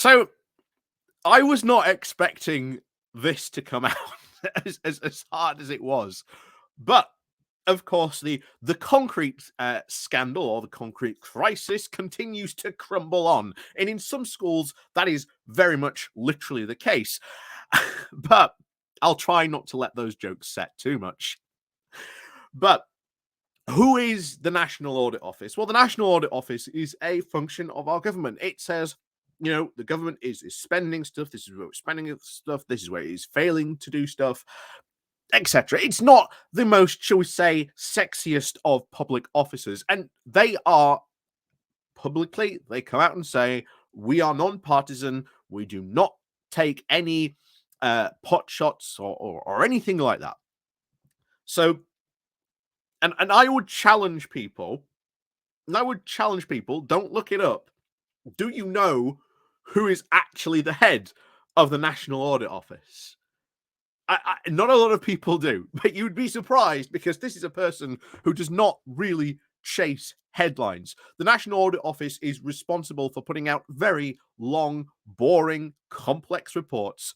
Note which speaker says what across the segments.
Speaker 1: So I was not expecting this to come out as hard as it was, but of course the concrete scandal or the concrete crisis continues to crumble on, and in some schools that is very much literally the case. But I'll try not to let those jokes set too much. But who is the National Audit Office? Well, the National Audit Office is a function of our government. It says, the government is spending stuff. This is where it's spending stuff. This is where it is failing to do stuff, etc. It's not the most, shall we say, sexiest of public officers. And they are publicly, they come out and say, we are non-partisan. We do not take any pot shots or anything like that. So, and I would challenge people, don't look it up. Do you know who is actually the head of the National Audit Office? Not a lot of people do, but you'd be surprised because this is a person who does not really chase headlines. The National Audit Office is responsible for putting out very long, boring, complex reports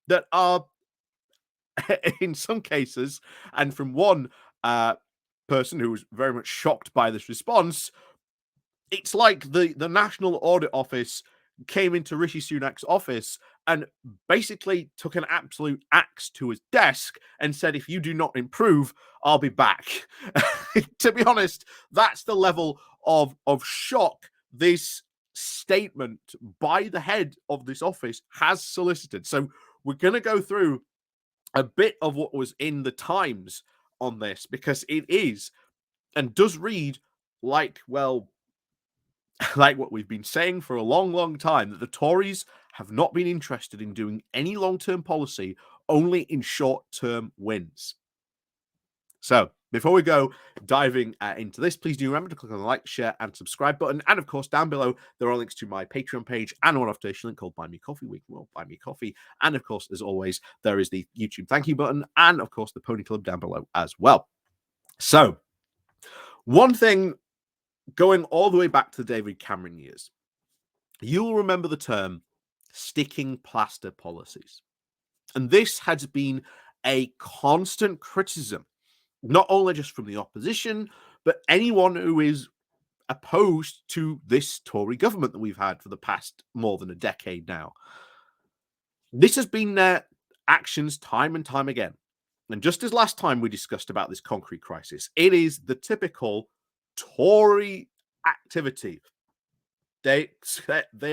Speaker 1: that are, in some cases, and from one person who was very much shocked by this response, it's like the National Audit Office came into Rishi Sunak's office and basically took an absolute axe to his desk and said, if you do not improve, I'll be back. To be honest, that's the level of shock this statement by the head of this office has solicited. So we're going to go through a bit of what was in the Times on this, because it is and does read like, well, like what we've been saying for a long, long time, that the Tories have not been interested in doing any long-term policy, only in short-term wins. So before we go diving into this, please do remember to click on the like, share, and subscribe button. And of course, down below, there are links to my Patreon page and a one-off donation link called Buy Me Coffee. We can Buy Me Coffee. And of course, as always, there is the YouTube thank you button and of course the Pony Club down below as well. So one thing, going all the way back to the David Cameron years, you'll remember the term sticking plaster policies. And this has been a constant criticism, not only just from the opposition, but anyone who is opposed to this Tory government that we've had for the past more than a decade now. This has been their actions time and time again. And just as last time we discussed about this concrete crisis, it is the typical Tory activity. They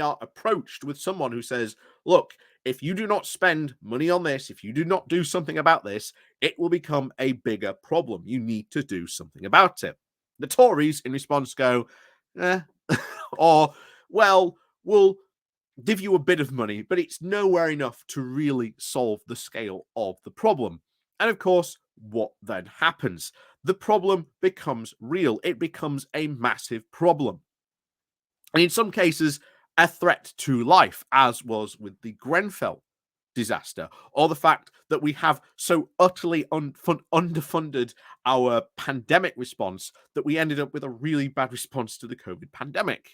Speaker 1: are approached with someone who says, look, if you do not spend money on this, if you do not do something about this, it will become a bigger problem. You need to do something about it. The Tories, in response, go, or, well, we'll give you a bit of money, but it's nowhere enough to really solve the scale of the problem. And of course, what then happens? The problem becomes real. It becomes a massive problem. And in some cases, a threat to life, as was with the Grenfell disaster, or the fact that we have so utterly underfunded our pandemic response that we ended up with a really bad response to the COVID pandemic.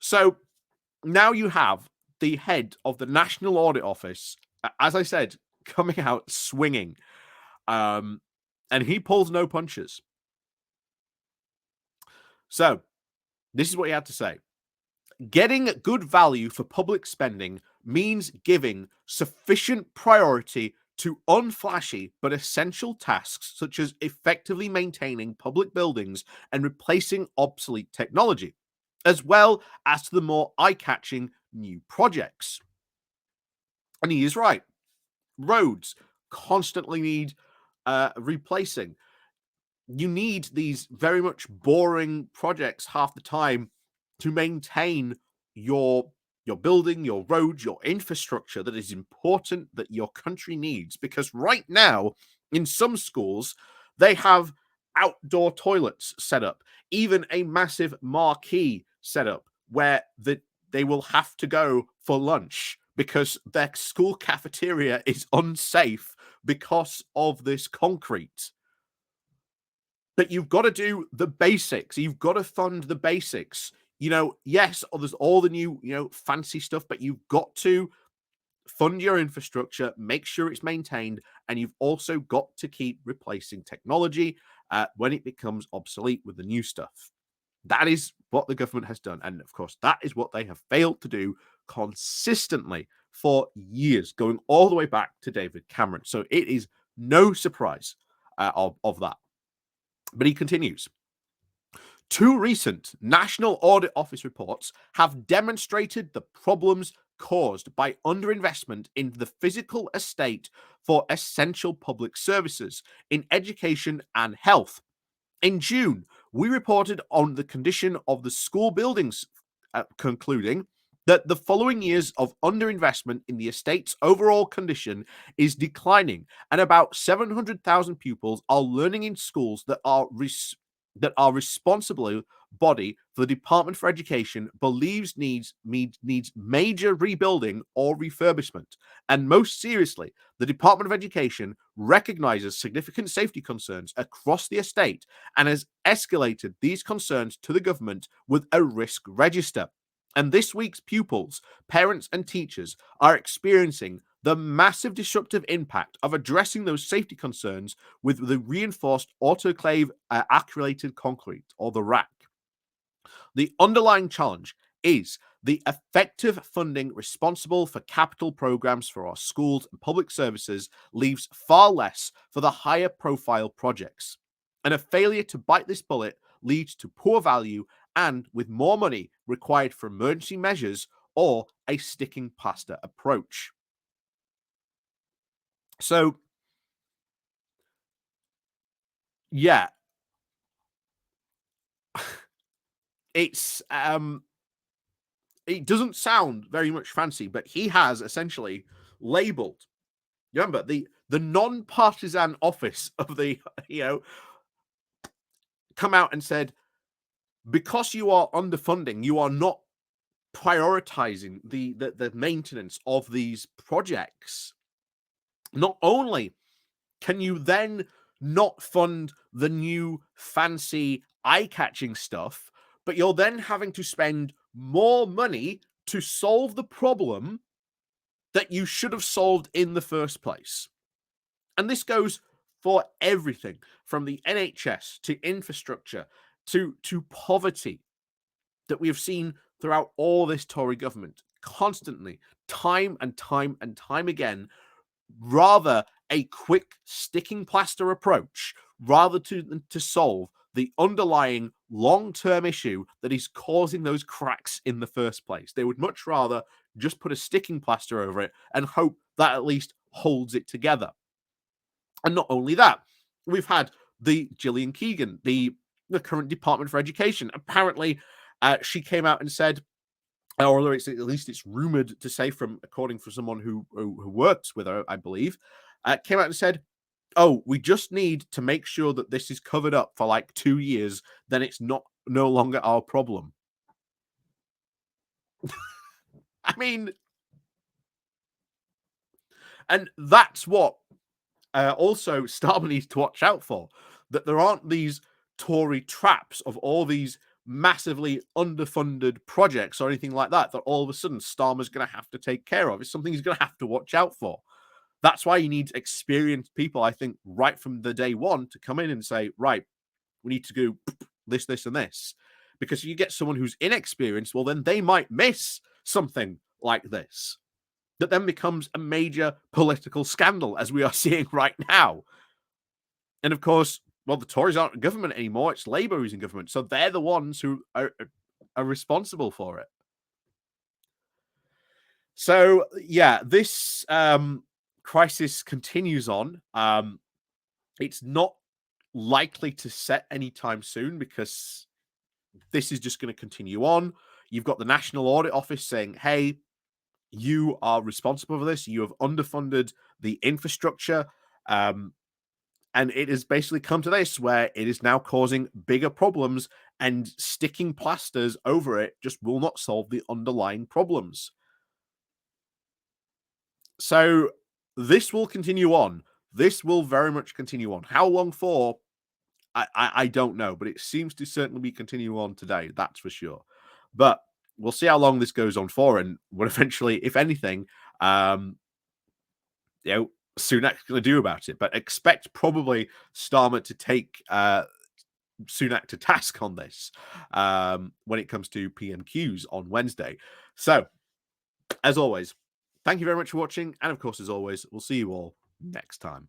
Speaker 1: So now you have the head of the National Audit Office, as I said, coming out swinging, and he pulls no punches. So this is what he had to say. Getting good value for public spending means giving sufficient priority to unflashy but essential tasks, such as effectively maintaining public buildings and replacing obsolete technology, as well as to the more eye-catching new projects. And he is right. Roads constantly need replacing. You need these very much boring projects half the time to maintain your building, your roads, your infrastructure that is important, that your country needs. Because right now, in some schools, they have outdoor toilets set up, even a massive marquee set up where they will have to go for lunch because their school cafeteria is unsafe because of this concrete. But you've got to do the basics. You've got to fund the basics. yes, there's all the new, fancy stuff, but you've got to fund your infrastructure, make sure it's maintained, and you've also got to keep replacing technology when it becomes obsolete with the new stuff. That is what the government has done. And of course, that is what they have failed to do consistently for years, going all the way back to David Cameron. So it is no surprise of that. But he continues. Two recent National Audit Office reports have demonstrated the problems caused by underinvestment in the physical estate for essential public services in education and health. In June, we reported on the condition of the school buildings, concluding that the following years of underinvestment in the estate's overall condition is declining, and about 700,000 pupils are learning in schools that are responsible body for the Department for Education believes needs major rebuilding or refurbishment. And most seriously, the Department of Education recognizes significant safety concerns across the estate and has escalated these concerns to the government with a risk register. And this week's pupils, parents, and teachers are experiencing the massive disruptive impact of addressing those safety concerns with the reinforced autoclave acrylated concrete, or the RAC. The underlying challenge is the effective funding responsible for capital programs for our schools and public services leaves far less for the higher profile projects. And a failure to bite this bullet leads to poor value and with more money required for emergency measures or a sticking plaster approach. So, yeah, it's it doesn't sound very much fancy, but he has essentially labeled. You remember the non-partisan office of the come out and said, because you are underfunding, you are not prioritizing the maintenance of these projects. Not only can you then not fund the new fancy eye-catching stuff, but you're then having to spend more money to solve the problem that you should have solved in the first place. And this goes for everything from the NHS to infrastructure to poverty that we have seen throughout all this Tory government constantly, time and time and time again, rather a quick sticking plaster approach rather to solve the underlying long-term issue that is causing those cracks in the first place. They would much rather just put a sticking plaster over it and hope that at least holds it together. And not only that, we've had the Gillian Keegan, the current Department for Education. Apparently, she came out and said, or at least it's rumored to say, according to someone who works with her, I believe, came out and said, "Oh, we just need to make sure that this is covered up for like 2 years. Then it's no longer our problem." I mean, and that's what also Starmer needs to watch out for, that there aren't these Tory traps of all these massively underfunded projects or anything like that all of a sudden Starmer's going to have to take care of. It's something he's going to have to watch out for. That's why you need experienced people, I think, right from the day one to come in and say, right, we need to do this, this, and this. Because if you get someone who's inexperienced, well, then they might miss something like this that then becomes a major political scandal, as we are seeing right now. And of course, well, the Tories aren't in government anymore. It's Labour who's in government. So they're the ones who are responsible for it. So, yeah, this crisis continues on. It's not likely to set anytime soon because this is just going to continue on. You've got the National Audit Office saying, hey, you are responsible for this. You have underfunded the infrastructure. And it has basically come to this where it is now causing bigger problems, and sticking plasters over it just will not solve the underlying problems. So this will continue on. This will very much continue on. How long for? I don't know, but it seems to certainly be continuing on today. That's for sure. But we'll see how long this goes on for, and what eventually, if anything, um, Sunak's going to do about it. But expect probably Starmer to take Sunak to task on this when it comes to PMQs on Wednesday. So, as always, thank you very much for watching. And of course, as always, we'll see you all next time.